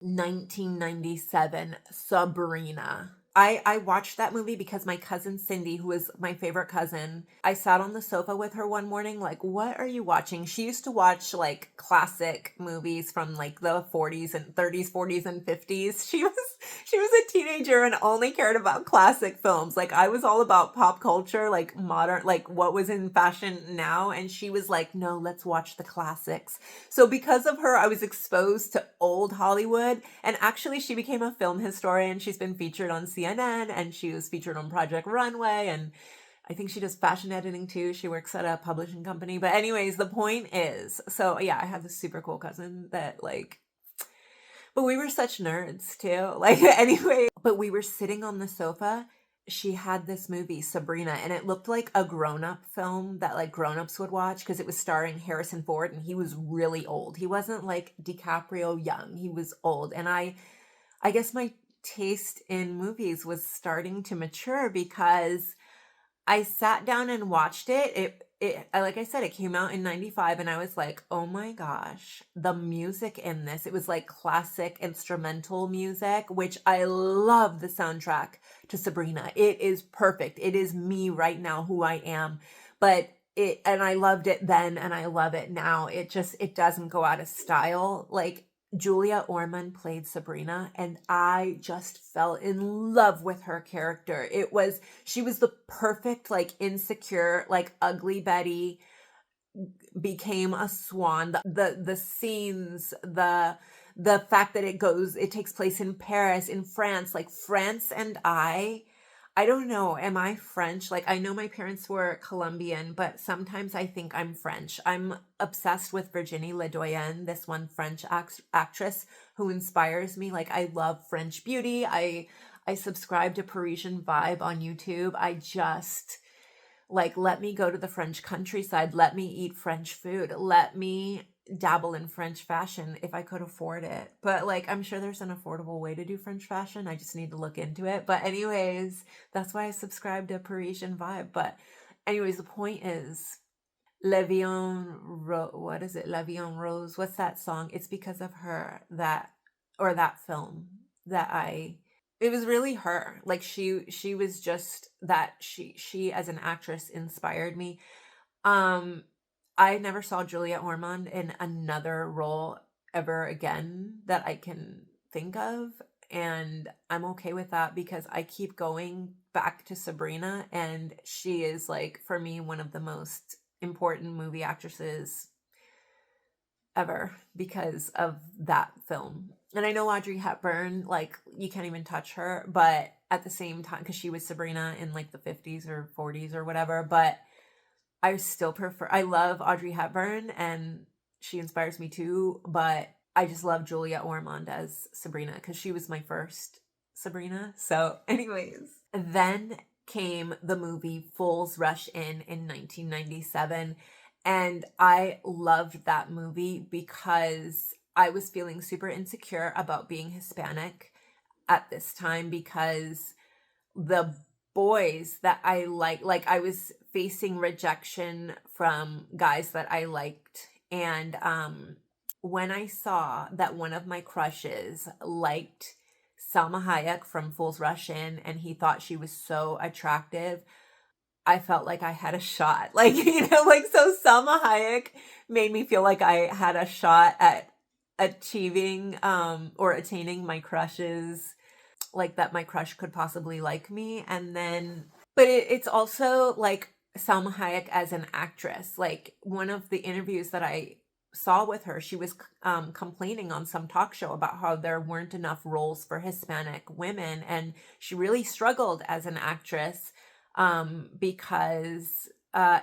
1997, Sabrina. I watched that movie because my cousin Cindy, who is my favorite cousin, I sat on the sofa with her one morning, like, what are you watching? She used to watch like classic movies from like the 40s and 30s, 40s, and 50s. She was a teenager and only cared about classic films. Like I was all about pop culture, like modern, like what was in fashion now. And she was like, no, let's watch the classics. So because of her, I was exposed to old Hollywood. And actually, she became a film historian. She's been featured on CNN and she was featured on Project Runway. And I think she does fashion editing too. She works at a publishing company. But anyways, the point is, so yeah, I have this super cool cousin that like, but we were such nerds too. Like, anyway, but we were sitting on the sofa. She had this movie, Sabrina, and it looked like a grown up film that like grown ups would watch because it was starring Harrison Ford and he was really old. He wasn't like DiCaprio young, he was old. And I guess my taste in movies was starting to mature because I sat down and watched it. Like I said, it came out in 95 and I was like, "Oh my gosh, the music in this." It was like classic instrumental music, which I love the soundtrack to Sabrina. It is perfect. It is me right now who I am. But and I loved it then and I love it now. It doesn't go out of style. Like Julia Ormond played Sabrina, and I just fell in love with her character. She was the perfect, like, insecure, like, ugly Betty became a swan. The scenes, the fact that it takes place in Paris, in France, like France and I don't know, am I French? Like I know my parents were Colombian, but sometimes I think I'm French. I'm obsessed with Virginie Ledoyen, this one French actress who inspires me. Like I love French beauty. I subscribe to Parisian Vibe on YouTube. I just like, let me go to the French countryside. Let me eat French food. Let me dabble in French fashion if I could afford it. But like, I'm sure there's an affordable way to do French fashion. I just need to look into it. But anyways, that's why I subscribe to Parisian Vibe. But anyways, the point is, what is it? La Vie en Rose. What's that song? It's because of her that film that it was really her. Like she was just that she as an actress inspired me. Um I never saw Julia Ormond in another role ever again that I can think of, and I'm okay with that because I keep going back to Sabrina and she is like for me one of the most important movie actresses ever because of that film. And I know Audrey Hepburn, like you can't even touch her, but at the same time, because she was Sabrina in like the 50s or 40s or whatever, but I still prefer, I love Audrey Hepburn and she inspires me too, but I just love Julia Ormond as Sabrina because she was my first Sabrina. So, anyways, then came the movie Fools Rush in 1997. And I loved that movie because I was feeling super insecure about being Hispanic at this time because the boys that I like I was facing rejection from guys that I liked. And when I saw that one of my crushes liked Salma Hayek from Fools Rush In and he thought she was so attractive, I felt like I had a shot. Like, like so Salma Hayek made me feel like I had a shot at achieving or attaining my crushes, like that my crush could possibly like me. And then but it's also like Salma Hayek as an actress. Like one of the interviews that I saw with her, she was complaining on some talk show about how there weren't enough roles for Hispanic women, and she really struggled as an actress because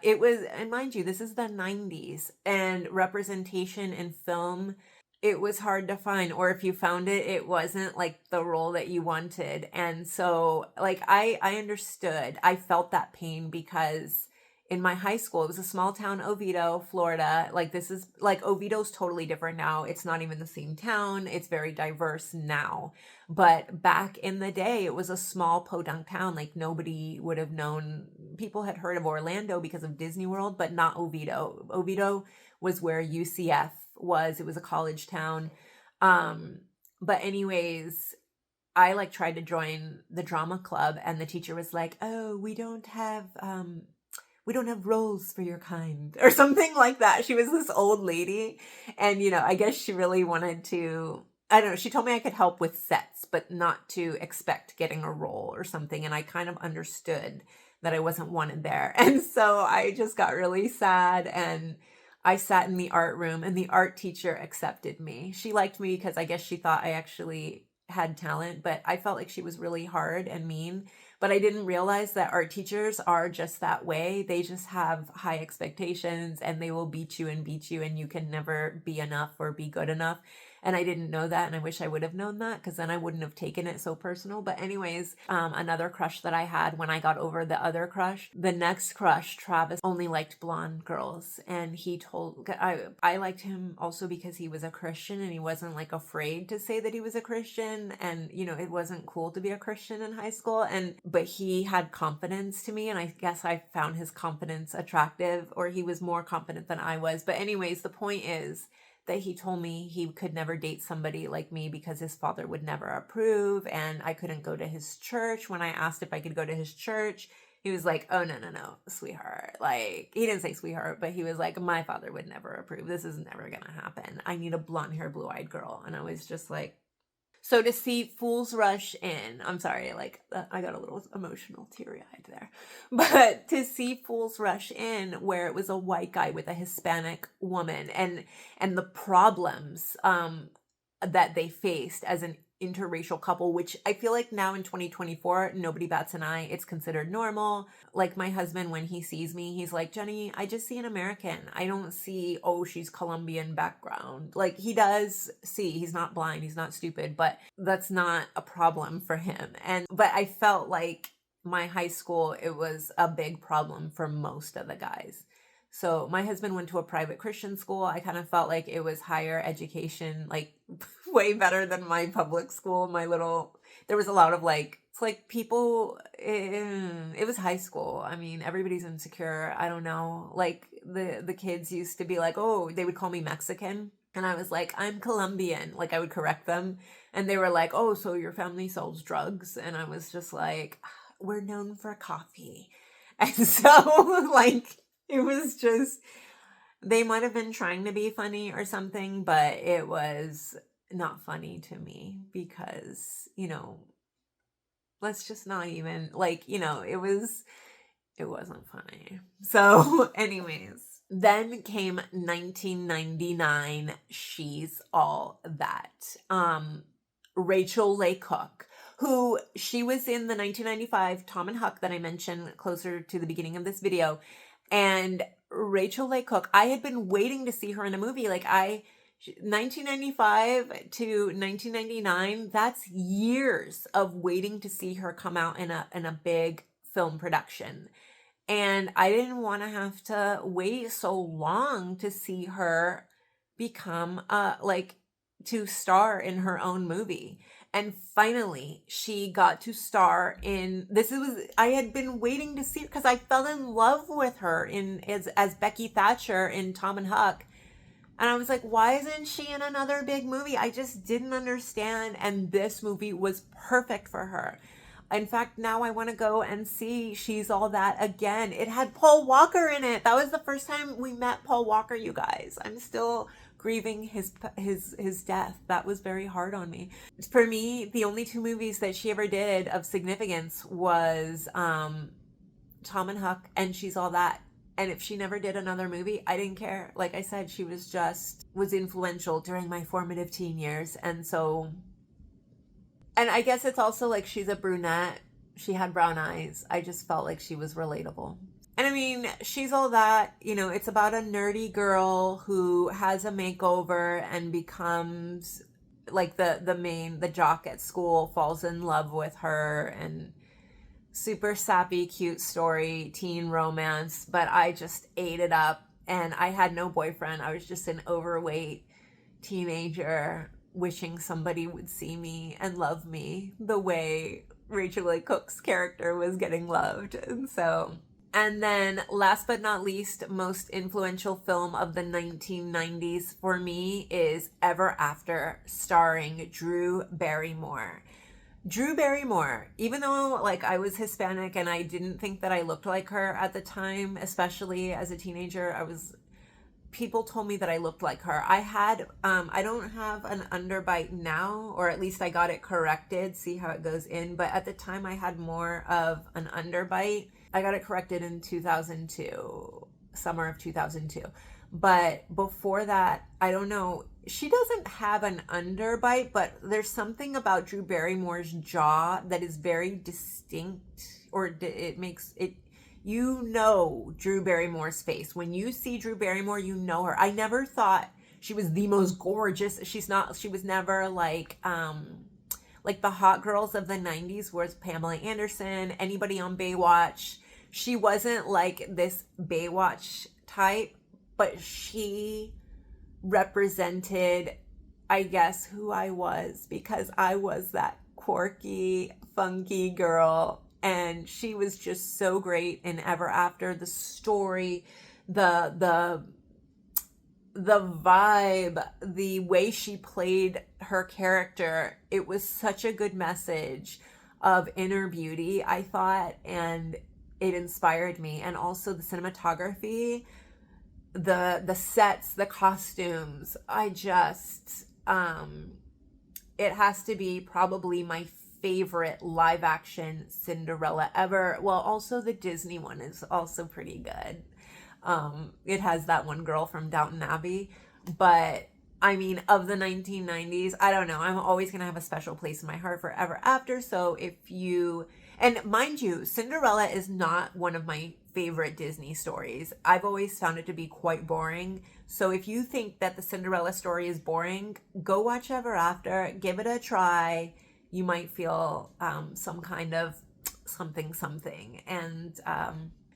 it was, and mind you, this is the 90s, and representation in film, it was hard to find, or if you found it, it wasn't like the role that you wanted. And so like I understood, I felt that pain because in my high school, it was a small town, Oviedo, Florida. Like this is like Oviedo's totally different now. It's not even the same town. It's very diverse now. But back in the day, it was a small podunk town. Like nobody would have known. People had heard of Orlando because of Disney World, but not Oviedo. Oviedo was where UCF was. It was a college town. Um, But anyways, I like tried to join the drama club, and the teacher was like, "Oh, we don't have roles for your kind," or something like that. She was this old lady, and I guess she really wanted to. I don't know. She told me I could help with sets, but not to expect getting a role or something. And I kind of understood that I wasn't wanted there. And so I just got really sad, and I sat in the art room, and the art teacher accepted me. She liked me because I guess she thought I actually had talent, but I felt like she was really hard and mean. But I didn't realize that art teachers are just that way. They just have high expectations, and they will beat you, and you can never be enough or be good enough. And I didn't know that, and I wish I would have known that, because then I wouldn't have taken it so personal. But anyways, another crush that I had when I got over the other crush, the next crush, Travis only liked blonde girls, and I liked him also because he was a Christian, and he wasn't like afraid to say that he was a Christian. And it wasn't cool to be a Christian in high school, but he had confidence to me, and I guess I found his confidence attractive, or he was more confident than I was. But anyways, the point is that he told me he could never date somebody like me because his father would never approve, and I couldn't go to his church. When I asked if I could go to his church, he was like, "Oh, no, no, no, sweetheart." Like, he didn't say sweetheart, but he was like, "My father would never approve. This is never gonna happen. I need a blonde hair, blue eyed girl." And I was just like, so to see Fools Rush In, I'm sorry, like I got a little emotional, teary-eyed there. But to see Fools Rush In, where it was a white guy with a Hispanic woman, and the problems that they faced as an interracial couple, which I feel like now in 2024, nobody bats an eye. It's considered normal. Like my husband, when he sees me, he's like, "Jenny, I just see an American. I don't see, oh, she's Colombian background." Like, he does see, he's not blind, he's not stupid, but that's not a problem for him. But I felt like my high school, it was a big problem for most of the guys. So my husband went to a private Christian school. I kind of felt like it was higher education, like way better than my public school. There was a lot of like, it's like people, it was high school. I mean, everybody's insecure. I don't know. Like the kids used to be like, oh, they would call me Mexican. And I was like, "I'm Colombian." Like, I would correct them. And they were like, "Oh, so your family sells drugs?" And I was just like, "We're known for coffee." And so like, it was just, they might have been trying to be funny or something, but it was not funny to me because, let's just not even like, it wasn't funny. So, anyways, then came 1999, She's All That. Rachel Leigh Cook, who she was in the 1995 Tom and Huck that I mentioned closer to the beginning of this video. And Rachel Leigh Cook, I had been waiting to see her in a movie. 1995 to 1999, that's years of waiting to see her come out in a big film production. And I didn't want to have to wait so long to see her become to star in her own movie. And finally, she got to star in I had been waiting to see, because I fell in love with her as Becky Thatcher in Tom and Huck. And I was like, why isn't she in another big movie? I just didn't understand. And this movie was perfect for her. In fact, now I want to go and see She's All That again. It had Paul Walker in it. That was the first time we met Paul Walker, you guys. I'm still grieving his death. That was very hard on me. For me, the only two movies that she ever did of significance was Tom and Huck and She's All That. And if she never did another movie, I didn't care. Like I said, she was influential during my formative teen years. And I guess it's also like, she's a brunette. She had brown eyes. I just felt like she was relatable. And I mean, She's All That, it's about a nerdy girl who has a makeover and becomes like the jock at school, falls in love with her, and super sappy, cute story, teen romance, but I just ate it up. And I had no boyfriend. I was just an overweight teenager wishing somebody would see me and love me the way Rachel Leigh Cook's character was getting loved. And so And then last but not least, most influential film of the 1990s for me is Ever After, starring Drew Barrymore. Drew Barrymore, even though like I was Hispanic and I didn't think that I looked like her at the time, especially as a teenager, people told me that I looked like her. I don't have an underbite now, or at least I got it corrected, see how it goes in, but at the time I had more of an underbite. I got it corrected in 2002, summer of 2002. But before that, I don't know. She doesn't have an underbite, but there's something about Drew Barrymore's jaw that is very distinct, or it makes it, you know, Drew Barrymore's face. When you see Drew Barrymore, you know her. I never thought she was the most gorgeous. She was never like the hot girls of the 90s was Pamela Anderson, anybody on Baywatch. She wasn't like this Baywatch type, but she represented, I guess, who I was, because I was that quirky, funky girl. And she was just so great in Ever After. The story, the vibe, the way she played her character, it was such a good message of inner beauty, I thought, and it inspired me. And also the cinematography, the sets, the costumes, I just it has to be probably my favorite live action Cinderella ever. Well, also the Disney one is also pretty good. It has that one girl from Downton Abbey, but I mean, of the 1990s, I don't know. I'm always going to have a special place in my heart for Ever After. So if you, and mind you, Cinderella is not one of my favorite Disney stories. I've always found it to be quite boring. So if you think that the Cinderella story is boring, go watch Ever After, give it a try. You might feel some kind of something. And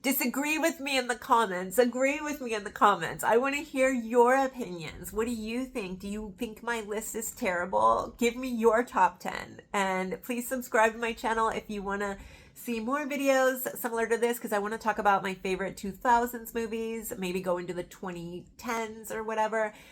disagree with me in the comments. Agree with me in the comments. I want to hear your opinions. What do you think? Do you think my list is terrible? Give me your top 10. And please subscribe to my channel if you want to see more videos similar to this, because I want to talk about my favorite 2000s movies, maybe go into the 2010s or whatever.